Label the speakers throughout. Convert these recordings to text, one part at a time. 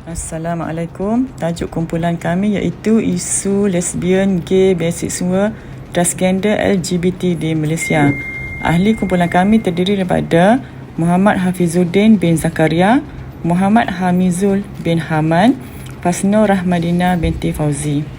Speaker 1: Assalamualaikum. Tajuk kumpulan kami iaitu isu lesbian, gay, biseksual, transgender, LGBT di Malaysia. Ahli kumpulan kami terdiri daripada Muhammad Hafizuddin bin Zakaria, Muhammad Hamizul bin Haman, Fasno Rahmadina binti Fauzi.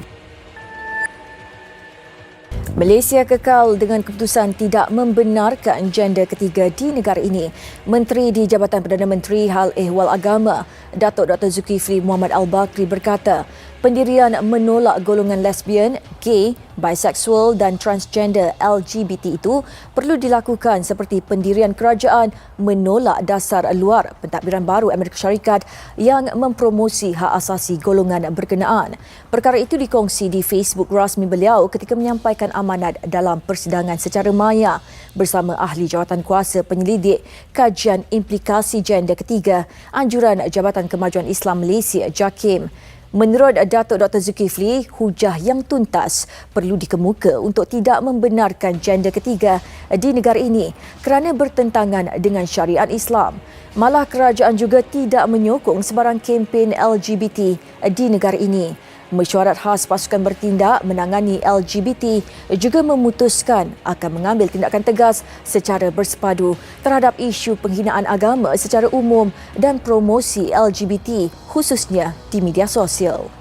Speaker 2: Malaysia kekal dengan keputusan tidak membenarkan gender ketiga di negara ini. Menteri di Jabatan Perdana Menteri Hal Ehwal Agama, Datuk Dr. Zulkifli Muhammad Al-Bakri berkata, pendirian menolak golongan lesbian, gay, biseksual dan transgender LGBT itu perlu dilakukan seperti pendirian kerajaan menolak dasar luar pentadbiran baru Amerika Syarikat yang mempromosi hak asasi golongan berkenaan. Perkara itu dikongsi di Facebook rasmi beliau ketika menyampaikan amanat dalam persidangan secara maya bersama ahli jawatan kuasa penyelidik kajian implikasi gender ketiga Anjuran Jabatan Kemajuan Islam Malaysia JAKIM. Menurut Datuk Dr. Zulkifli, hujah yang tuntas perlu dikemuka untuk tidak membenarkan gender ketiga di negara ini kerana bertentangan dengan syariat Islam. Malah kerajaan juga tidak menyokong sebarang kempen LGBT di negara ini. Mesyuarat khas pasukan bertindak menangani LGBT juga memutuskan akan mengambil tindakan tegas secara bersepadu terhadap isu penghinaan agama secara umum dan promosi LGBT khususnya di media sosial.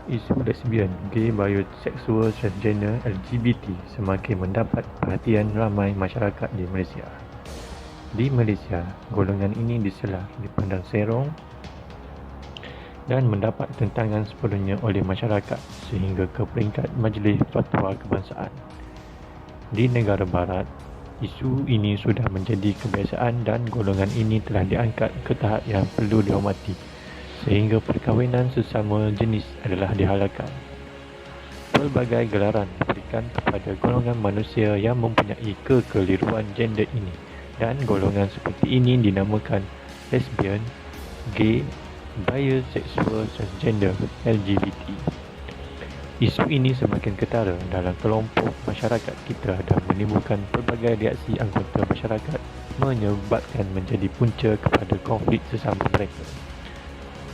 Speaker 3: Isu lesbian, gay, biseksual, transgender, LGBT semakin mendapat perhatian ramai masyarakat di Malaysia. Di Malaysia, golongan ini disela, dipandang serong dan mendapat tentangan sepenuhnya oleh masyarakat sehingga ke peringkat Majlis Fatwa Kebangsaan. Di negara barat, isu ini sudah menjadi kebiasaan dan golongan ini telah diangkat ke tahap yang perlu dihormati sehingga perkahwinan sesama jenis adalah dihalalkan. Pelbagai gelaran diberikan kepada golongan manusia yang mempunyai kekeliruan gender ini dan golongan seperti ini dinamakan lesbian, gay, biseksual, transgender, LGBT. Isu ini semakin ketara dalam kelompok masyarakat kita dan menimbulkan pelbagai reaksi anggota masyarakat menyebabkan menjadi punca kepada konflik sesama mereka.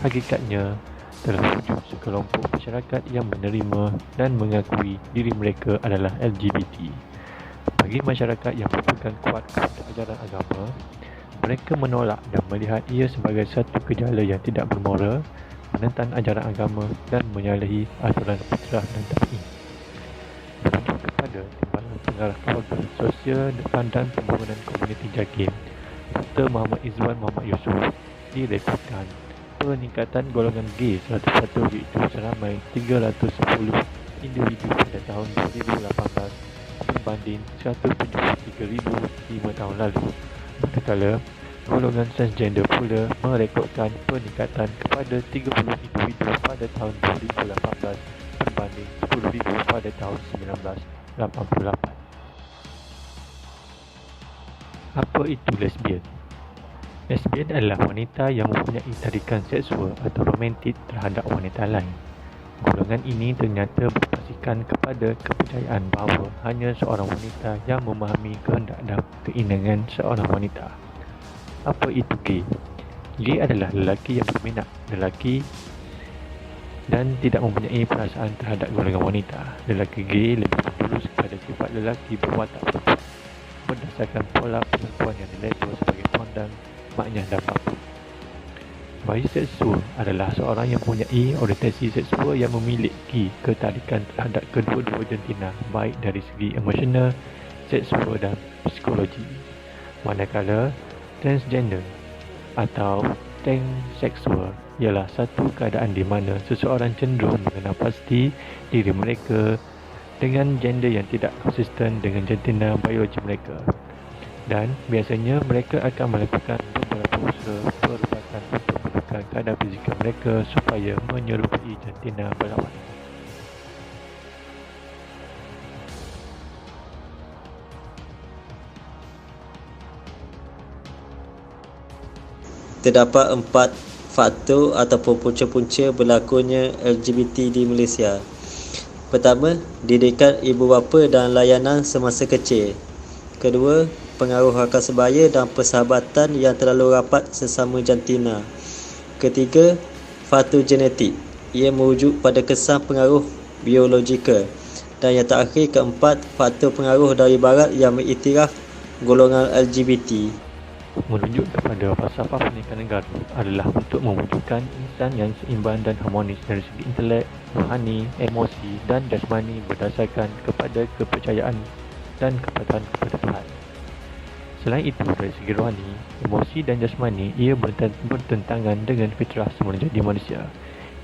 Speaker 3: Hakikatnya, telah wujud sekelompok masyarakat yang menerima dan mengakui diri mereka adalah LGBT. Bagi masyarakat yang berpegang kuat kepada ajaran agama, mereka menolak dan melihat ia sebagai satu gejala yang tidak bermoral, menentang ajaran agama dan menyalahi aturan fitrah dan tabi'in. Merujuk kepada Timbalan Pengarah Keluarga Sosial dan Pembangunan Komuniti JAKIM, Dr. Muhammad Izwan Muhammad Yusof, direkodkan peningkatan golongan gay 100% iaitu seramai 310 individu pada tahun 2018 berbanding 173,000 5 tahun lalu. Manakala golongan transgender pula merekodkan peningkatan kepada 30 individu pada tahun 2018 berbanding 10,000 pada tahun 1988. Apa itu lesbian? Lesbian adalah wanita yang mempunyai tarikan seksual atau romantik terhadap wanita lain. Golongan ini ternyata berpaksikan kepada kepercayaan bahawa hanya seorang wanita yang memahami kehendak dan keinginan seorang wanita. Apa itu gay? Gay adalah lelaki yang berminat lelaki dan tidak mempunyai perasaan terhadap golongan wanita. Lelaki gay lebih bertulus kepada sifat lelaki berwatak perempuan berdasarkan pola pengakuan yang dilabel sebagai pandang, maknya dan mampu. Biseksual adalah seorang yang mempunyai orientasi seksual yang memiliki ketarikan terhadap kedua-dua jantina baik dari segi emosional, seksual dan psikologi. Manakala transgender atau transeksual ialah satu keadaan di mana seseorang cenderung mengenal pasti diri mereka dengan gender yang tidak konsisten dengan jantina biologi mereka, dan biasanya mereka akan melakukan beberapa usaha perubatan untuk menukar keadaan fizikal mereka supaya menyerupai jantina berlawan.
Speaker 4: Terdapat 4 faktor ataupun punca-punca berlakunya LGBT di Malaysia. Pertama, didikan ibu bapa dan layanan semasa kecil. Kedua, pengaruh rakan sebaya dan persahabatan yang terlalu rapat sesama jantina. Ketiga, faktor genetik. Ia merujuk pada kesan pengaruh biologikal. Dan yang terakhir, keempat, faktor pengaruh dari barat yang mengiktiraf golongan LGBT.
Speaker 3: Merujuk kepada falsafah pernikahan negara adalah untuk mewujudkan insan yang seimbang dan harmonis dari segi intelek, rohani, emosi dan jasmani berdasarkan kepada kepercayaan dan kepatuhan kepada Tuhan. Selain itu, dari segi rohani, emosi dan jasmani, ia bertentangan dengan fitrah semula jadi manusia.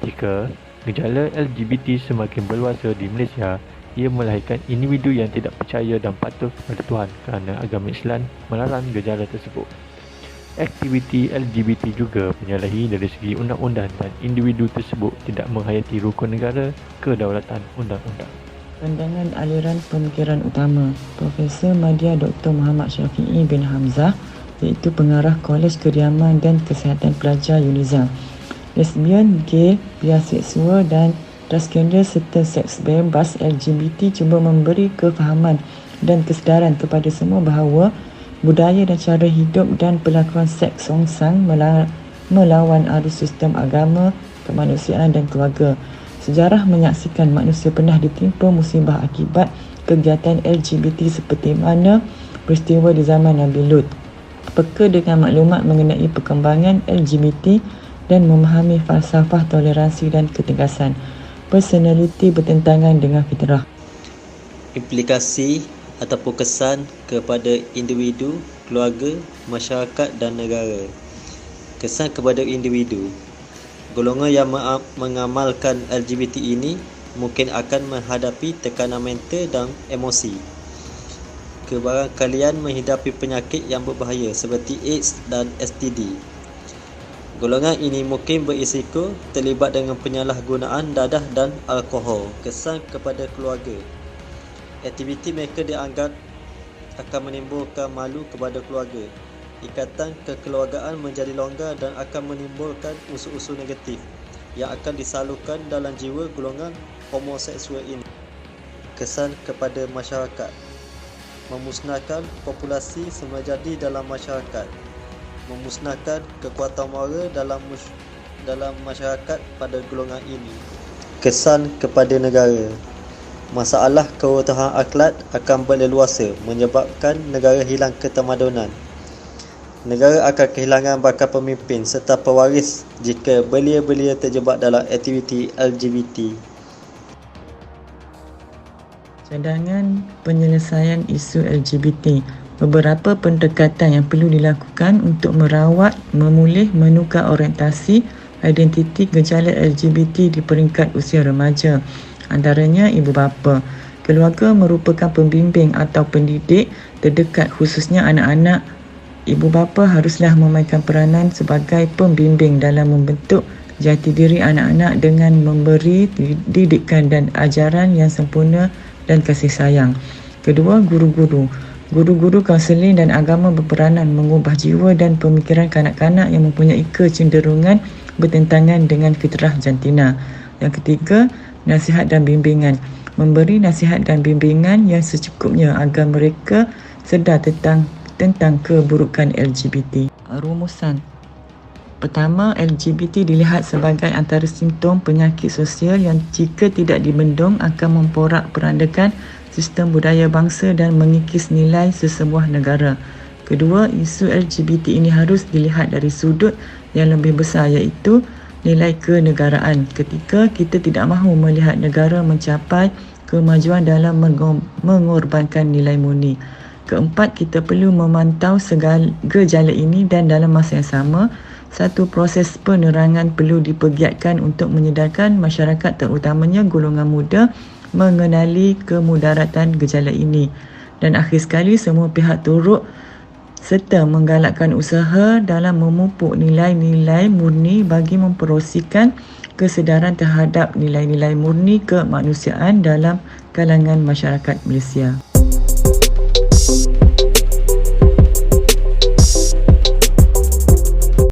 Speaker 3: Jika gejala LGBT semakin berluasa di Malaysia, ia melahirkan individu yang tidak percaya dan patuh kepada Tuhan kerana agama Islam melarang gejala tersebut. Aktiviti LGBT juga menyalahi dari segi undang-undang dan individu tersebut tidak menghayati rukun negara kedaulatan undang-undang.
Speaker 1: Pandangan aliran pemikiran utama Profesor Madya Dr. Muhammad Syafiee bin Hamzah, iaitu pengarah Kolej Kediaman dan Kesihatan Pelajar UNIZA. Lesbian, gay, biaseksual dan transgender serta seks bebas LGBT cuba memberi kefahaman dan kesedaran kepada semua bahawa budaya dan cara hidup dan perlakuan seks songsang melawan arus sistem agama, kemanusiaan dan keluarga. Sejarah menyaksikan manusia pernah ditimpa musibah akibat kegiatan LGBT seperti mana peristiwa di zaman Nabi Lut. Peka dengan maklumat mengenai perkembangan LGBT dan memahami falsafah toleransi dan ketegasan. Personaliti bertentangan dengan fitrah.
Speaker 4: Implikasi ataupun kesan kepada individu, keluarga, masyarakat dan negara. Kesan kepada individu. Golongan yang mengamalkan LGBT ini mungkin akan menghadapi tekanan mental dan emosi. Kebarangkalian menghadapi penyakit yang berbahaya seperti AIDS dan STD. Golongan ini mungkin berisiko terlibat dengan penyalahgunaan dadah dan alkohol. Kesan kepada keluarga. Aktiviti mereka dianggap akan menimbulkan malu kepada keluarga. Ikatan kekeluargaan menjadi longgar dan akan menimbulkan unsur-unsur negatif yang akan disalurkan dalam jiwa golongan homoseksual ini. Kesan kepada masyarakat. Memusnahkan populasi semajadi dalam masyarakat. Memusnahkan kekuatan moral dalam masyarakat pada golongan ini. Kesan kepada negara. Masalah keutuhan akhlak akan berleluasa menyebabkan negara hilang ketamadunan. Negara akan kehilangan bakal pemimpin serta pewaris jika belia-belia terjebak dalam aktiviti LGBT.
Speaker 1: Cadangan penyelesaian isu LGBT. Beberapa pendekatan yang perlu dilakukan untuk merawat, memulih, menukar orientasi, identiti gejala LGBT di peringkat usia remaja. Antaranya ibu bapa. Keluarga merupakan pembimbing atau pendidik terdekat khususnya anak-anak. Ibu bapa haruslah memainkan peranan sebagai pembimbing dalam membentuk jati diri anak-anak dengan memberi didikan dan ajaran yang sempurna dan kasih sayang. Kedua, guru-guru. Guru-guru kaunseling dan agama berperanan mengubah jiwa dan pemikiran kanak-kanak yang mempunyai kecenderungan bertentangan dengan fitrah jantina. Yang ketiga, nasihat dan bimbingan. Memberi nasihat dan bimbingan yang secukupnya agar mereka sedar tentang keburukan LGBT. Rumusan. Pertama, LGBT dilihat sebagai antara simptom penyakit sosial yang jika tidak dibendung akan memporak-perandakan sistem budaya bangsa dan mengikis nilai sesebuah negara. Kedua, isu LGBT ini harus dilihat dari sudut yang lebih besar iaitu nilai kenegaraan. Ketika kita tidak mahu melihat negara mencapai kemajuan dalam mengorbankan nilai murni. Keempat, kita perlu memantau segala gejala ini dan dalam masa yang sama, satu proses penerangan perlu dipergiatkan untuk menyedarkan masyarakat terutamanya golongan muda mengenali kemudaratan gejala ini. Dan akhir sekali, semua pihak turut serta menggalakkan usaha dalam memupuk nilai-nilai murni bagi memperosikan kesedaran terhadap nilai-nilai murni kemanusiaan dalam kalangan masyarakat Malaysia.